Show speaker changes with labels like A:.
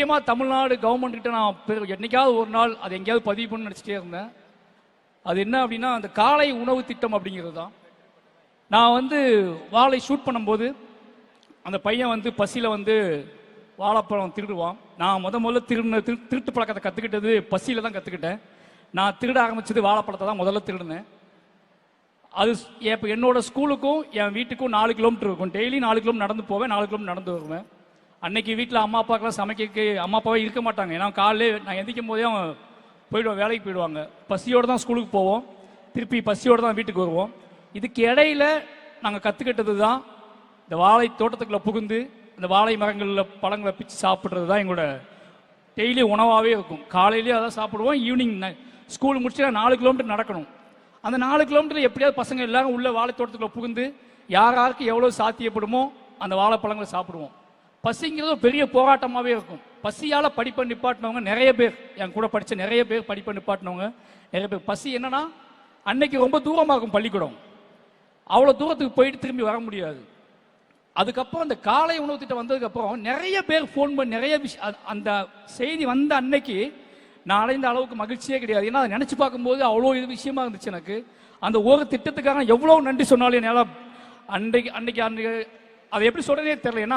A: முக்கியமாக தமிழ்நாடு கவர்மெண்ட் கிட்ட நான் என்னைக்காவது ஒரு நாள் அது எங்கேயாவது பதிவு பண்ணி நினச்சிட்டே இருந்தேன். அது என்ன அப்படின்னா, அந்த காலை உணவு திட்டம் அப்படிங்கிறது தான். நான் வாழை ஷூட் பண்ணும்போது அந்த பையன் பசியில் வாழைப்பழம் திருடுவான். நான் முதல்ல திருட்டு பழக்கத்தை கற்றுக்கிட்டது பசியில் தான் கற்றுக்கிட்டேன். நான் திருட ஆரம்பிச்சது வாழைப்பழத்தை தான் முதல்ல திருடுனேன். அது இப்போ என்னோட ஸ்கூலுக்கும் என் வீட்டுக்கும் 4 கிலோமீட்டர் இருக்கும். டெய்லி 4 கிலோமீட்டர் நடந்து போவேன், 4 கிலோமீட்டர் நடந்து வருவேன். அன்னைக்கு வீட்டில் அம்மா அப்பாக்கெல்லாம் சமைக்க அம்மா அப்பாவே இருக்க மாட்டாங்க. ஏன்னா காலையில் நான் எந்திக்கும் போதே அவன் போயிடுவான், வேலைக்கு போயிடுவாங்க. பசியோடு தான் ஸ்கூலுக்கு போவோம், திருப்பி பசியோடு தான் வீட்டுக்கு வருவோம். இதுக்கு இடையில நாங்கள் கற்றுக்கிட்டது தான் இந்த வாழை தோட்டத்துக்குள்ளே புகுந்து இந்த வாழை மரங்களில் பழங்களை பிச்சு சாப்பிட்றது தான் எங்களோட டெய்லி உணவாகவே இருக்கும். காலையிலேயே அதான் சாப்பிடுவோம். ஈவினிங் ஸ்கூல் முடிச்சு 4 கிலோமீட்டர் நடக்கணும். அந்த 4 கிலோமீட்டர் எப்படியாவது பசங்க எல்லாரும் உள்ள வாழை தோட்டத்துக்குள்ள புகுந்து யாருக்கு எவ்வளோ சாத்தியப்படுமோ அந்த வாழைப்பழங்களை சாப்பிடுவோம். பசிங்கிறது ஒரு பெரிய போராட்டமாகவே இருக்கும். பசியால் படிப்பை நிப்பாட்டினவங்க நிறைய பேர், என் கூட படித்த நிறைய பேர் படிப்பை நிப்பாட்டினவங்க நிறைய பேர். பசி என்னன்னா, அன்னைக்கு ரொம்ப தூரமாக இருக்கும் பள்ளிக்கூடம், அவ்வளோ தூரத்துக்கு போயிட்டு திரும்பி வர முடியாது. அதுக்கப்புறம் அந்த காலை உணவு திட்டம் வந்ததுக்கப்புறம் நிறைய பேர் ஃபோன் பண்ணி நிறைய விஷயம், அந்த செய்தி வந்த அன்னைக்கு நான் அடைந்த அளவுக்கு மகிழ்ச்சியே கிடையாது. ஏன்னா அதை நினச்சி பார்க்கும்போது அவ்வளோ இது விஷயமா இருந்துச்சு எனக்கு. அந்த ஒரு திட்டத்துக்காக எவ்வளோ நன்றி சொன்னாலும் என்னால் அன்றைக்கு அதை எப்படி சொல்கிறதே தெரியல. ஏன்னா